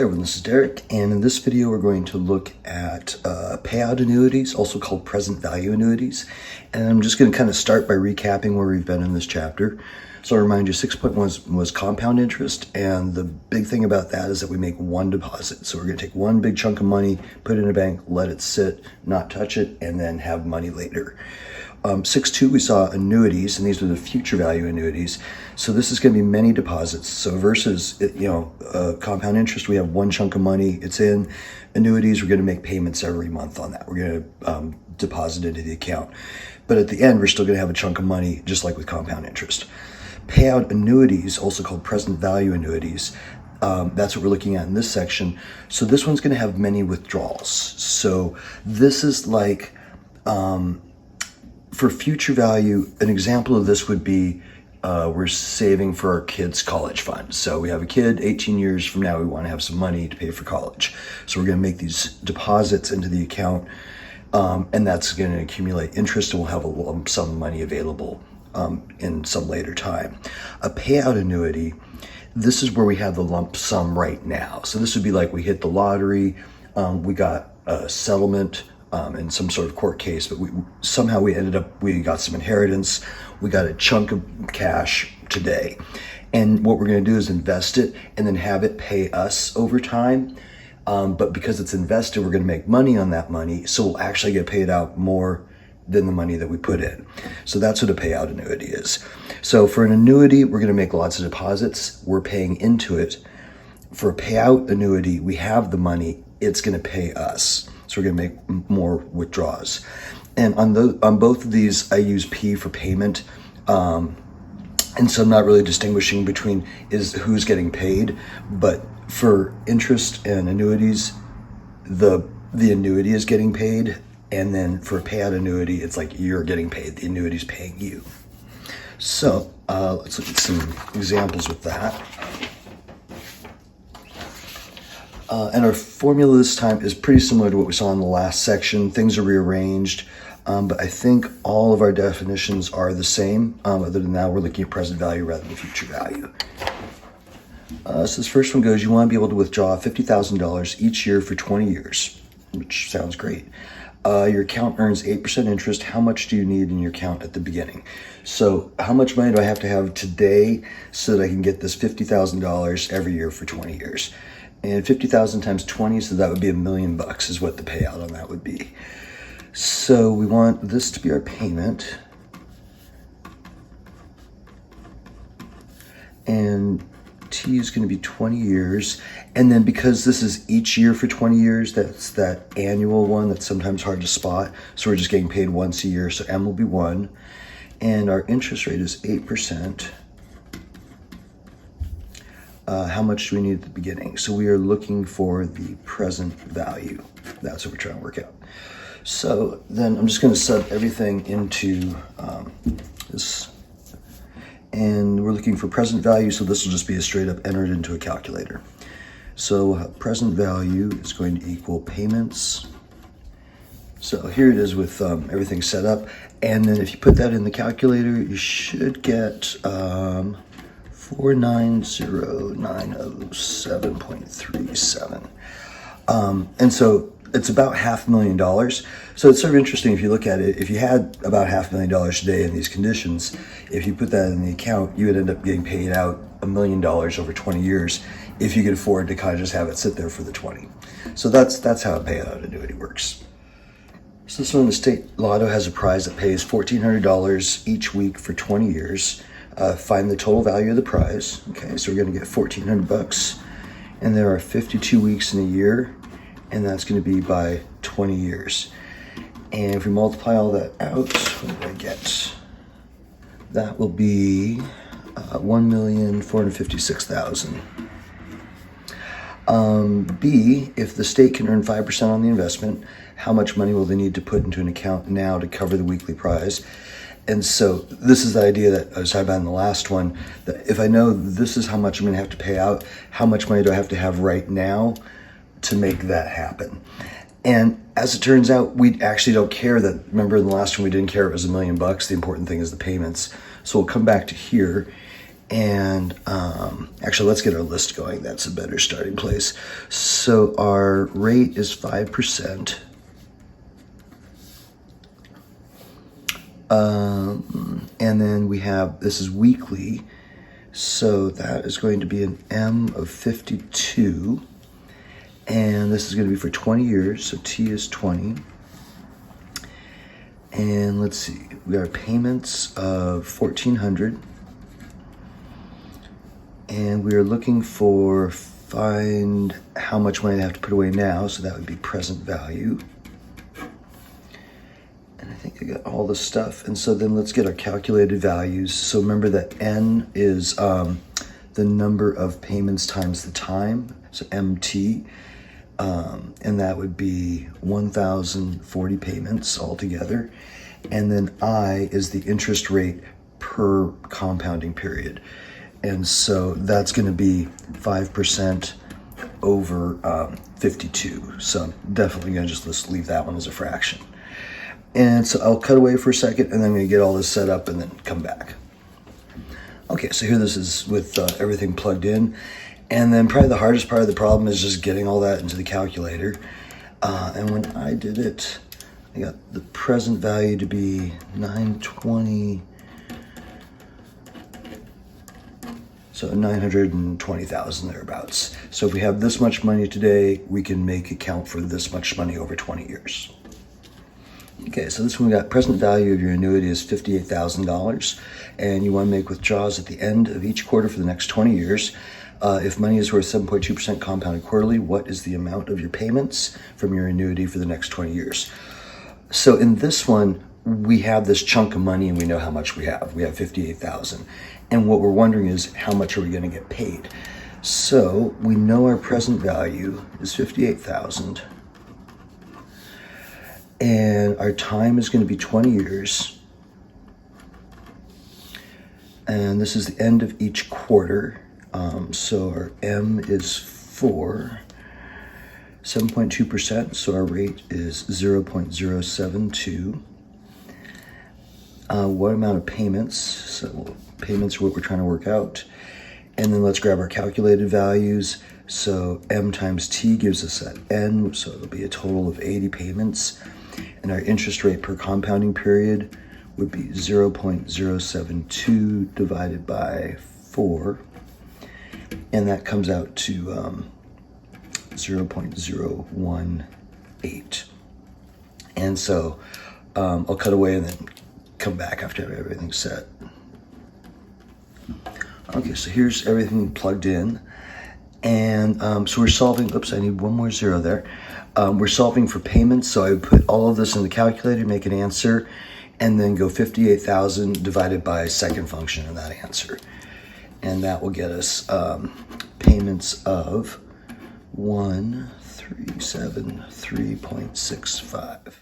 Hey everyone, this is Derek, and in this video we're going to look at payout annuities, also called present value annuities. And I'm just going to kind of start by recapping where we've been in this chapter. So I'll remind you, 6.1 was compound interest, and the big thing about that is that we make one deposit. So we're going to take one big chunk of money, put it in a bank, let it sit, not touch it, and then have money later. 6.2, we saw annuities, and these are the future value annuities. So this is going to be many deposits. So versus, compound interest, we have one chunk of money, it's in. Annuities, we're going to make payments every month on that. We're going to deposit into the account. But at the end, we're still going to have a chunk of money, just like with compound interest. Payout annuities, also called present value annuities, that's what we're looking at in this section. So this one's going to have many withdrawals. So this is like... for future value, an example of this would be we're saving for our kids' college fund. So we have a kid, 18 years from now, we want to have some money to pay for college. So we're going to make these deposits into the account, and that's going to accumulate interest, and we'll have a lump sum money available in some later time. A payout annuity, this is where we have the lump sum right now. So this would be like we hit the lottery, we got a settlement, in some sort of court case, but we got some inheritance, we got a chunk of cash today. And what we're going to do is invest it and then have it pay us over time. But because it's invested, we're going to make money on that money. So we'll actually get paid out more than the money that we put in. So that's what a payout annuity is. So for an annuity, we're going to make lots of deposits. We're paying into it. For a payout annuity, we have the money. It's going to pay us. So we're going to make more withdrawals. And on both of these, I use P for payment. And so I'm not really distinguishing between who's getting paid. But for interest and annuities, the annuity is getting paid. And then for a payout annuity, it's like you're getting paid. The annuity's paying you. So let's look at some examples with that. And our formula this time is pretty similar to what we saw in the last section. Things are rearranged, but I think all of our definitions are the same. Other than that, we're looking at present value rather than future value. So this first one goes, you want to be able to withdraw $50,000 each year for 20 years, which sounds great. Your account earns 8% interest. How much do you need in your account at the beginning? So how much money do I have to have today so that I can get this $50,000 every year for 20 years? And 50,000 times 20, so that would be $1 million is what the payout on that would be. So we want this to be our payment. And T is going to be 20 years. And then because this is each year for 20 years, that's that annual one that's sometimes hard to spot. So we're just getting paid once a year. So M will be 1. And our interest rate is 8%. How much do we need at the beginning? So we are looking for the present value. That's what we're trying to work out. So then I'm just going to sub everything into this. And we're looking for present value, so this will just be a straight up entered into a calculator. So present value is going to equal payments. So here it is with everything set up. And then if you put that in the calculator, you should get 490,907.37. And so it's about $500,000. So it's sort of interesting if you look at it. If you had about $500,000 today in these conditions, if you put that in the account, you would end up getting paid out $1 million over 20 years if you could afford to kind of just have it sit there for the 20. So that's how a payout annuity works. So this one, the state lotto has a prize that pays $1,400 each week for 20 years. Find the total value of the prize. Okay, so we're going to get $1,400, and there are 52 weeks in a year, and that's going to be by 20 years. And if we multiply all that out, what did I get? That will be 1,456,000. B, if the state can earn 5% on the investment, how much money will they need to put into an account now to cover the weekly prize? And so this is the idea that I was talking about in the last one, that if I know this is how much I'm going to have to pay out, how much money do I have to have right now to make that happen? And as it turns out, we actually don't care that, remember in the last one we didn't care it was $1 million. The important thing is the payments. So we'll come back to here And actually, let's get our list going. That's a better starting place. So our rate is 5%. And then we have, this is weekly. So that is going to be an M of 52. And this is going to be for 20 years. So T is 20. And let's see, we got payments of $1,400. And we are looking for, find how much money I have to put away now. So that would be present value. And I think I got all the stuff. And so then let's get our calculated values. So remember that N is the number of payments times the time. So MT. And that would be 1,040 payments altogether. And then I is the interest rate per compounding period. And so that's going to be 5% over 52. So I'm definitely going to just leave that one as a fraction. And so I'll cut away for a second, and then I'm going to get all this set up and then come back. Okay, so here this is with everything plugged in. And then probably the hardest part of the problem is just getting all that into the calculator. And when I did it, I got the present value to be 920. So 920,000 thereabouts. So if we have this much money today, we can make account for this much money over 20 years. Okay, so this one we got present value of your annuity is $58,000, and you want to make withdrawals at the end of each quarter for the next 20 years. If money is worth 7.2% compounded quarterly, what is the amount of your payments from your annuity for the next 20 years? So in this one, we have this chunk of money and we know how much we have. We have $58,000. And what we're wondering is how much are we going to get paid? So we know our present value is $58,000. And our time is going to be 20 years. And this is the end of each quarter. So our M is 4, 7.2%. So our rate is 0.072. What amount of payments? So payments are what we're trying to work out. And then let's grab our calculated values. So M times T gives us that N. So it'll be a total of 80 payments. And our interest rate per compounding period would be 0.072 divided by 4. And that comes out to 0.018. And so I'll cut away and then come back after everything's set. Okay, so here's everything plugged in. And so we're solving, oops, I need one more zero there. We're solving for payments, so I would put all of this in the calculator, make an answer, and then go 58,000 divided by second function in that answer. And that will get us payments of 1,373.65.